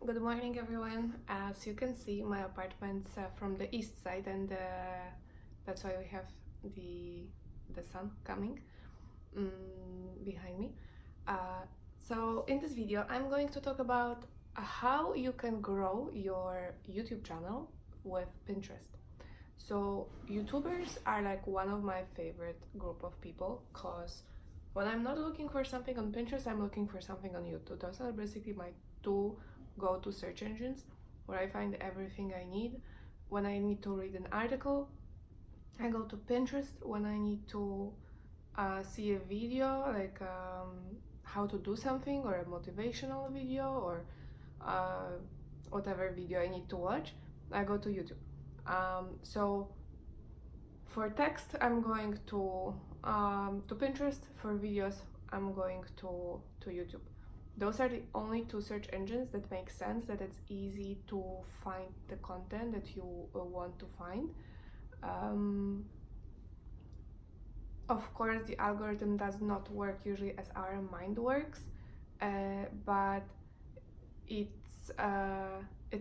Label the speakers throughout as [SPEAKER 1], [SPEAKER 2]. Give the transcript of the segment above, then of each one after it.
[SPEAKER 1] Good morning, everyone. As you can see, my apartment's from the east side, and that's why we have the sun coming behind me. So in this video, I'm going to talk about how you can grow your YouTube channel with Pinterest. So YouTubers are like one of my favorite group of people because when I'm not looking for something on Pinterest, I'm looking for something on YouTube. Those are basically my two go-to search engines where I find everything I need. When I need to read an article, I go to Pinterest. When I need to see a video like how to do something or a motivational video or uh, whatever video I need to watch, I go to YouTube. So for text, I'm going to Pinterest. For videos, I'm going to YouTube. Those are the only two search engines that make sense, that it's easy to find the content that you want to find. Of course, the algorithm does not work usually as our mind works, but it's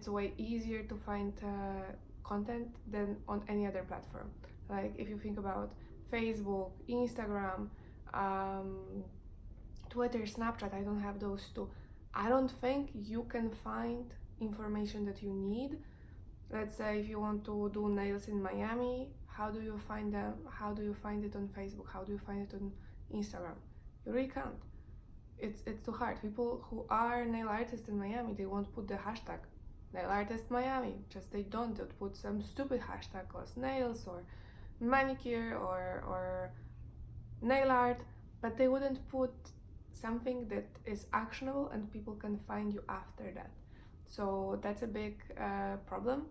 [SPEAKER 1] way easier to find content than on any other platform. Like if you think about Facebook, Instagram, Twitter, Snapchat, I don't have those two. I don't think you can find information that you need. Let's say if you want to do nails in Miami, how do you find them? How do you find it on Facebook? How do you find it on Instagram? You really can't. It's too hard. People who are nail artists in Miami, they won't put the hashtag nail artist Miami. Just they don't. They'll put some stupid hashtag called nails or manicure or nail art, but they wouldn't put something that is actionable and people can find you after that. So that's a big problem.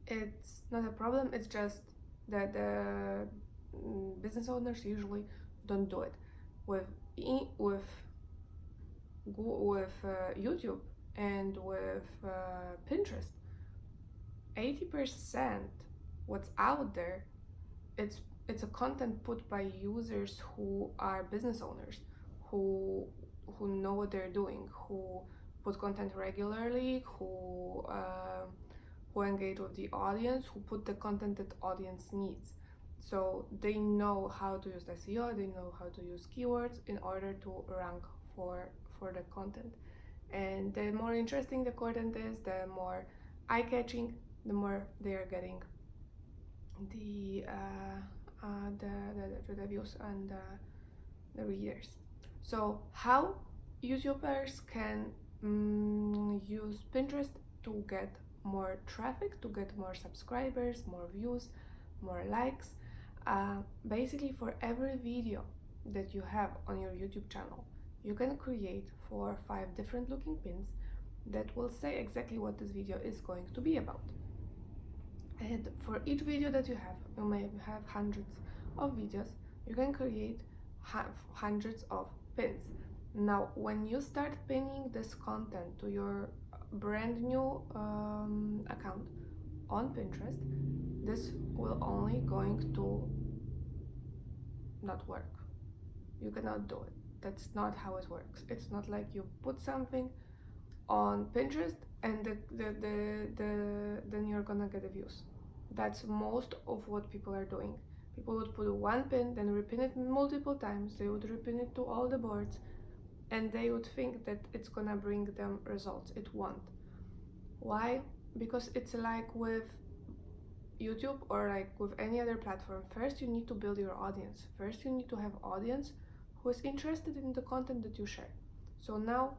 [SPEAKER 1] It's not a problem, it's just that the business owners usually don't do it. With YouTube and with Pinterest, 80% what's out there, it's a content put by users who are business owners, who know what they're doing, who put content regularly, who engage with the audience, who put the content that audience needs. So they know how to use SEO, they know how to use keywords in order to rank for the content. And the more interesting the content is, the more eye-catching, the more they are getting the views and the readers. So how YouTubers can use Pinterest to get more traffic, to get more subscribers, more views, more likes. Basically, for every video that you have on your YouTube channel, you can create 4 or 5 different looking pins that will say exactly what this video is going to be about. And for each video that you have, you may have hundreds of videos, you can create hundreds of pins. Now, when you start pinning this content to your brand new account on Pinterest, this will only going to not work. You cannot do it. That's not how it works. It's not like you put something on Pinterest and then you're gonna get the views. That's most of what people are doing. People would put one pin, then repin it multiple times. They would repin it to all the boards, and they would think that it's gonna bring them results. It won't. Why? Because it's like with YouTube or like with any other platform. First, you need to build your audience. First, you need to have audience who is interested in the content that you share. So now,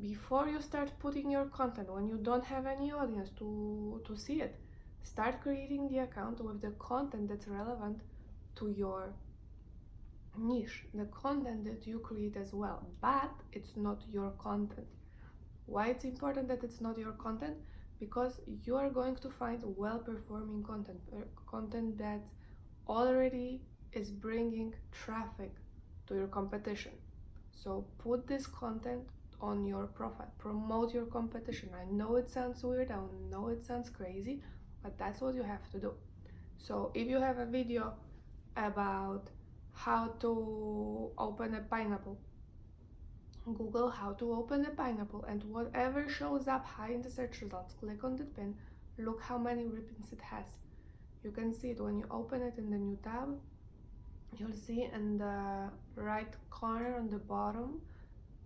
[SPEAKER 1] before you start putting your content, when you don't have any audience to see it, start creating the account with the content that's relevant to your niche, the content that you create as well, but it's not your content. Why it's important that it's not your content? Because you are going to find well-performing content that already is bringing traffic to your competition. So put this content on your profile, promote your competition. I know it sounds weird, I know it sounds crazy, but that's what you have to do. So if you have a video about how to open a pineapple Google how to open a pineapple, and whatever shows up high in the search results, click on that pin. Look how many ribbons it has. You can see it when you open it in the new tab. You'll see in the right corner on the bottom,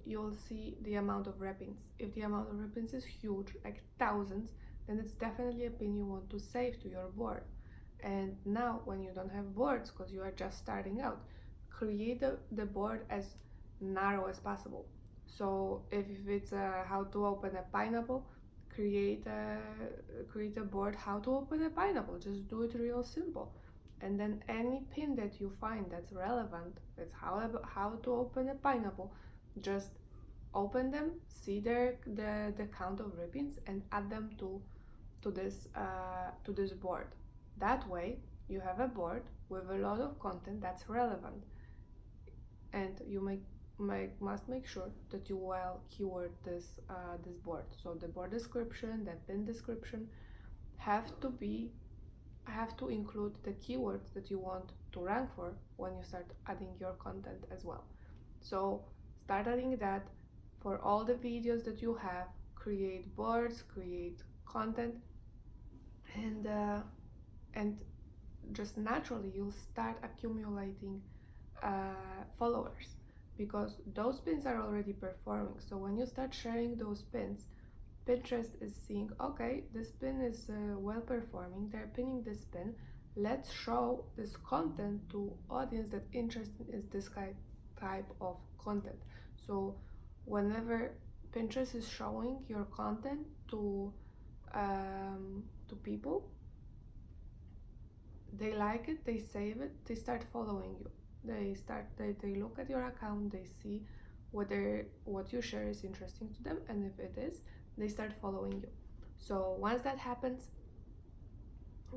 [SPEAKER 1] you'll see the amount of ribbons. If the amount of ribbons is huge, like thousands, then it's definitely a pin you want to save to your board. And now when you don't have boards because you are just starting out, create the board as narrow as possible. So if it's how to open a pineapple, create a board how to open a pineapple. Just do it real simple. And then any pin that you find that's relevant, that's how to open a pineapple, just open them, see the count of ribbons, and add them to this board. That way you have a board with a lot of content that's relevant, and you must make sure that you well keyword this board. So the board description, the pin description have to include the keywords that you want to rank for when you start adding your content as well. So start adding that for all the videos that you have. Create boards, create content, and just naturally you'll start accumulating followers, because those pins are already performing. So when you start sharing those pins, Pinterest is seeing, okay, this pin is well performing, they're pinning this pin, let's show this content to audience that interested in this type of content. So whenever Pinterest is showing your content to people, they like it, they save it, they start following you. They look at your account, they see whether what you share is interesting to them, and if it is, they start following you. So once that happens,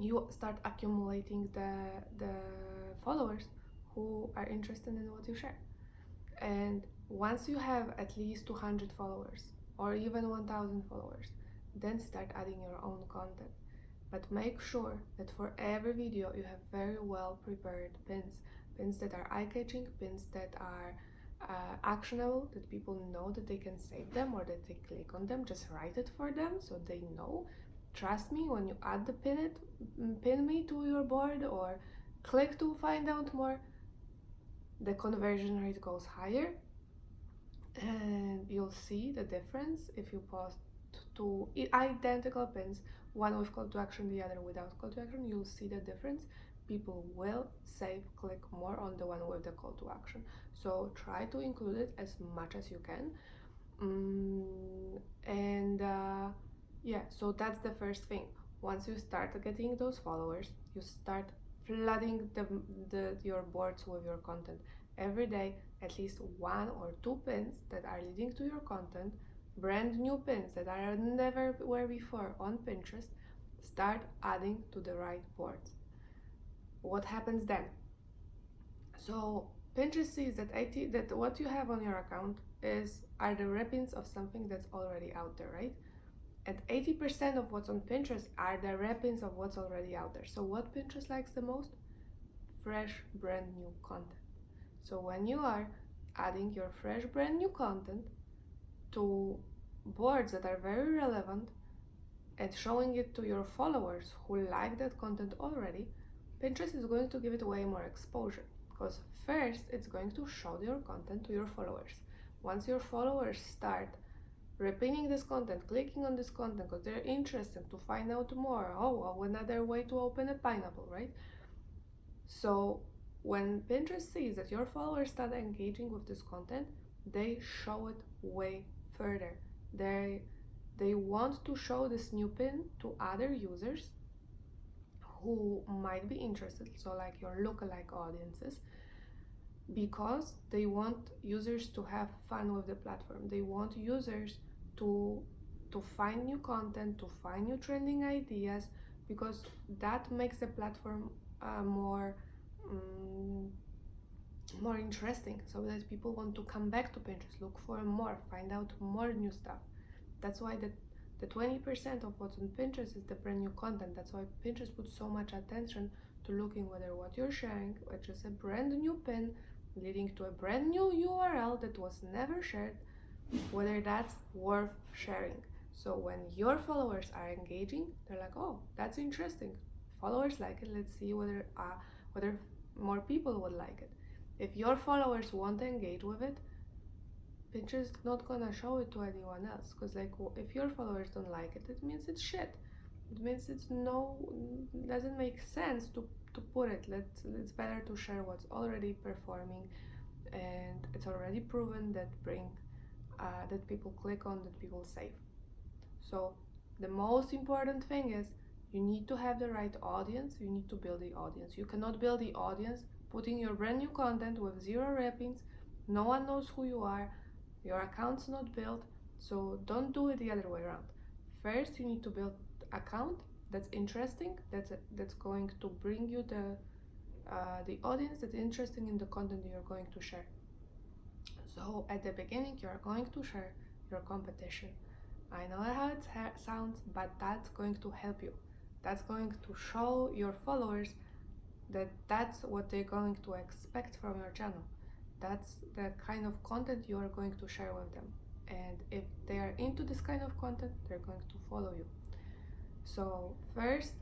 [SPEAKER 1] you start accumulating the followers who are interested in what you share. And once you have at least 200 followers or even 1000 followers, then start adding your own content. But make sure that for every video you have very well prepared pins that are eye-catching, pins that are actionable, that people know that they can save them or that they click on them. Just write it for them so they know. Trust me, when you add the pin me to your board or click to find out more, the conversion rate goes higher, and you'll see the difference if you post two identical pins, one with call to action, the other without call to action. You'll see the difference. People will click more on the one with the call to action. So try to include it as much as you can. Yeah, so that's the first thing. Once you start getting those followers, you start flooding your boards with your content. Every day, at least 1 or 2 pins that are leading to your content, brand new pins that are never were before on Pinterest, start adding to the right boards. What happens then? So Pinterest sees that what you have on your account are the ribbons of something that's already out there, right? And 80% of what's on Pinterest are the ribbons of what's already out there. So what Pinterest likes the most? Fresh, brand new content. So when you are adding your fresh, brand new content to boards that are very relevant and showing it to your followers who like that content already, Pinterest is going to give it way more exposure, because first it's going to show your content to your followers. Once your followers start repeating this content, clicking on this content because they're interested to find out more, another way to open a pineapple, right? So when Pinterest sees that your followers start engaging with this content, they show it way further. They want to show this new pin to other users who might be interested, so like your lookalike audiences, because they want users to have fun with the platform. They want users to find new content, to find new trending ideas, because that makes the platform more interesting, so that people want to come back to Pinterest, look for more, find out more new stuff. That's why the 20% of what's on Pinterest is the brand new content. That's why Pinterest puts so much attention to looking whether what you're sharing, which is a brand new pin leading to a brand new URL that was never shared, whether that's worth sharing. So when your followers are engaging, they're like, oh, that's interesting. Followers like it. Let's see whether more people would like it. If your followers won't engage with it, Pinterest not gonna show it to anyone else. Because like, if your followers don't like it, it means it's shit. It means doesn't make sense to put it. It's better to share what's already performing, and it's already proven that people click on, that people save. So the most important thing is you need to have the right audience. You need to build the audience. You cannot build the audience putting your brand new content with 0 wrappings. No one knows who you are. Your account's not built. So don't do it the other way around. First, you need to build an account that's interesting, that's going to bring you the audience that's interested in the content you're going to share. So at the beginning, you're going to share your competition. I know how it sounds, but that's going to help you. That's going to show your followers that that's what they're going to expect from your channel. That's the kind of content you are going to share with them. And if they are into this kind of content, they're going to follow you. So first,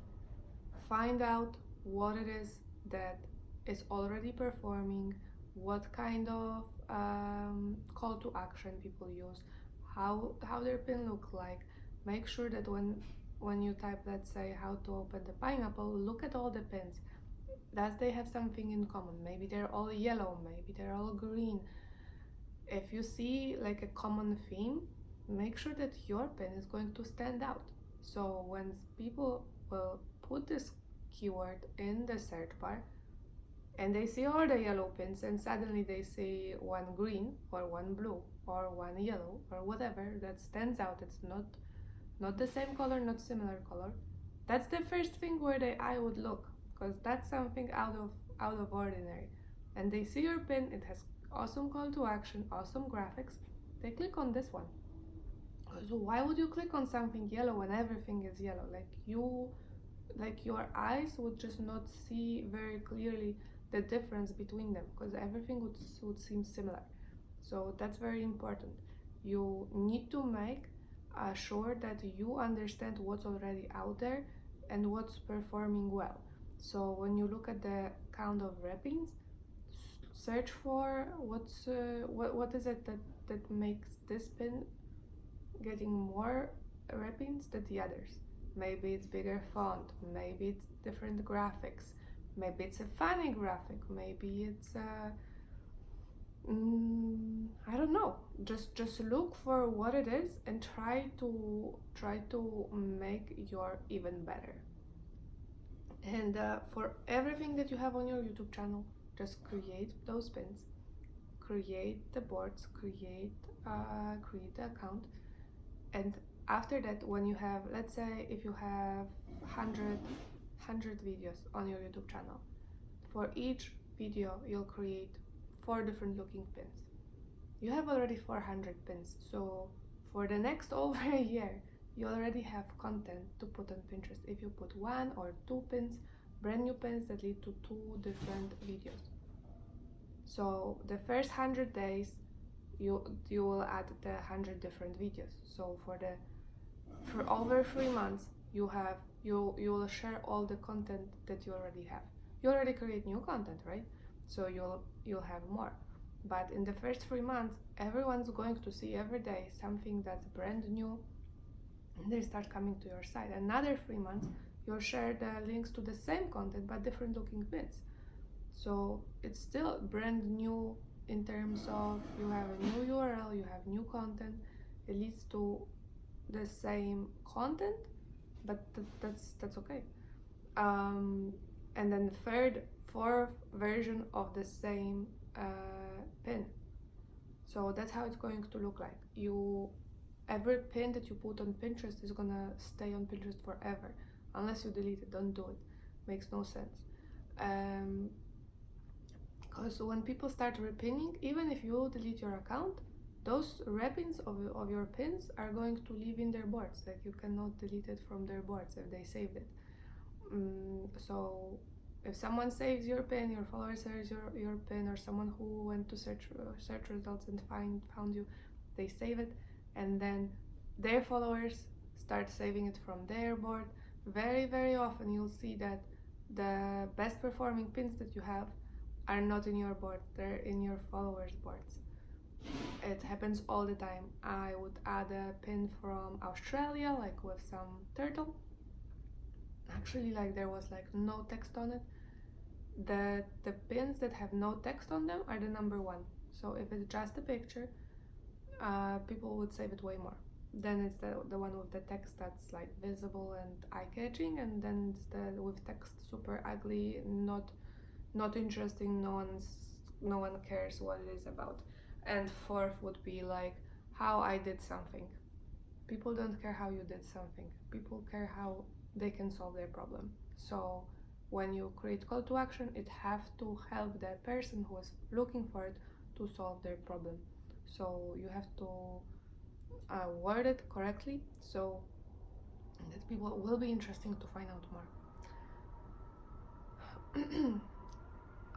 [SPEAKER 1] find out what it is that is already performing, what kind of call to action people use, how their pin look like. Make sure that when you type, let's say, how to open the pineapple, look at all the pins. Does they have something in common? Maybe they're all yellow, maybe they're all green. If you see like a common theme, make sure that your pin is going to stand out. So when people will put this keyword in the search bar and they see all the yellow pins and suddenly they see one green or one blue or one yellow or whatever that stands out, it's not the same color, not similar color, that's the first thing where the eye would look, because that's something out of ordinary. And they see your pin, it has awesome call to action, awesome graphics, they click on this one. So why would you click on something yellow when everything is yellow? Like your eyes would just not see very clearly the difference between them, because everything would seem similar. So that's very important. You need to make sure that you understand what's already out there and what's performing well. So when you look at the count of wrappings, search for what is it that makes this pin getting more wrappings than the others. Maybe it's bigger font, maybe it's different graphics, maybe it's a funny graphic, maybe it's I don't know. Just look for what it is and try to make your even better. And for everything that you have on your YouTube channel, just create those pins, create the boards, create the account, and after that, when you have, let's say, if you have 100 videos on your YouTube channel, for each video you'll create 4 different looking pins. You have already 400 pins, so for the next over a year you already have content to put on Pinterest if you put 1 or 2 pins, brand new pins that lead to 2 different videos. So the first 100 days you will add the 100 different videos. So for over 3 months you will share all the content that you already have. You already create new content, right? So you'll have more. But in the first 3 months, everyone's going to see every day something that's brand new, and they start coming to your site. Another 3 months, you'll share the links to the same content but different looking pins. So it's still brand new in terms of you have a new URL, you have new content. It leads to the same content, but that's okay. And then the fourth version of the same pin. So that's how it's going to look like. Every pin that you put on Pinterest is gonna stay on Pinterest forever, unless you delete it. Don't do it. Makes no sense. Because when people start repinning, even if you delete your account, those wrappings of your pins are going to live in their boards. Like, you cannot delete it from their boards if they saved it. So if someone saves your pin, your follower saves your pin, or someone who went to search results and found you, they save it, and then their followers start saving it from their board. Very often you'll see that the best performing pins that you have are not in your board, they're in your followers' boards. It happens all the time. I would add a pin from Australia, like with some turtle. Actually, like there was like no text on it. The pins that have no text on them are the number one. So if it's just a picture, people would save it way more. Then it's the one with the text that's like visible and eye-catching, and then it's the with text super ugly, not interesting. No one cares what it is about. And fourth would be like how I did something. People don't care how you did something. People care how they can solve their problem. So when you create call to action, it have to help the person who is looking for it to solve their problem. So you have to word it correctly so that people will be interesting to find out more.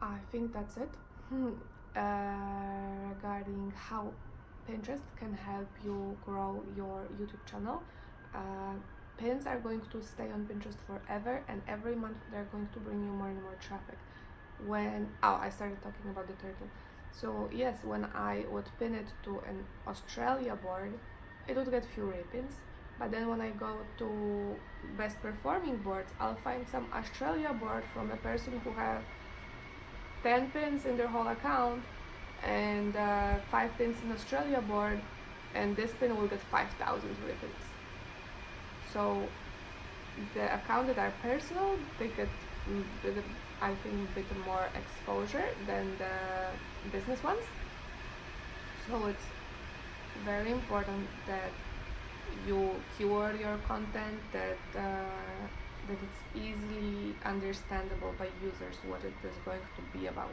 [SPEAKER 1] I think that's it. Regarding how Pinterest can help you grow your YouTube channel. Pins are going to stay on Pinterest forever, and every month they're going to bring you more and more traffic. I started talking about the turtle. So yes, when I would pin it to an Australia board, it would get few repins. But then when I go to best performing boards, I'll find some Australia board from a person who have 10 pins in their whole account and 5 pins in Australia board, and this pin will get 5,000 repins. So the accounts that are personal, they get I think a bit more exposure than the business ones. So it's very important that you keyword your content, that it's easily understandable by users what it is going to be about.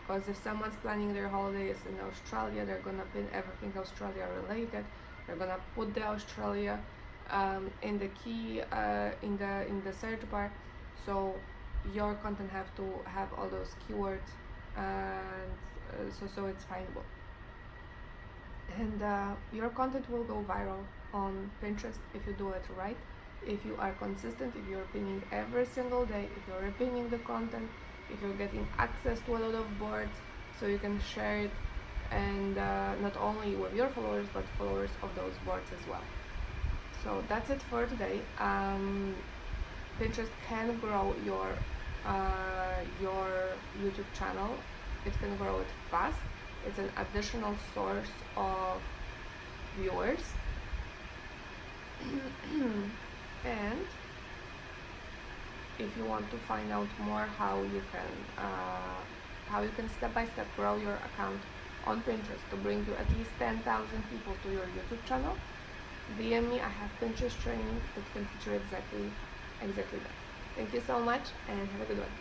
[SPEAKER 1] Because if someone's planning their holidays in Australia, they're gonna pin everything Australia related. They're gonna put the Australia in the key in the search bar. So your content have to have all those keywords, and so it's findable. And your content will go viral on Pinterest if you do it right. If you are consistent, if you're pinning every single day, if you're repinning the content, if you're getting access to a lot of boards so you can share it, and not only with your followers but followers of those boards as well. So that's it for today. Pinterest can grow your YouTube channel. It can grow it fast. It's an additional source of viewers. And if you want to find out more how you can step by step grow your account on Pinterest to bring you at least 10,000 people to your YouTube channel, DM me. I have Pinterest training that can teach you exactly that. Thank you so much and have a good one.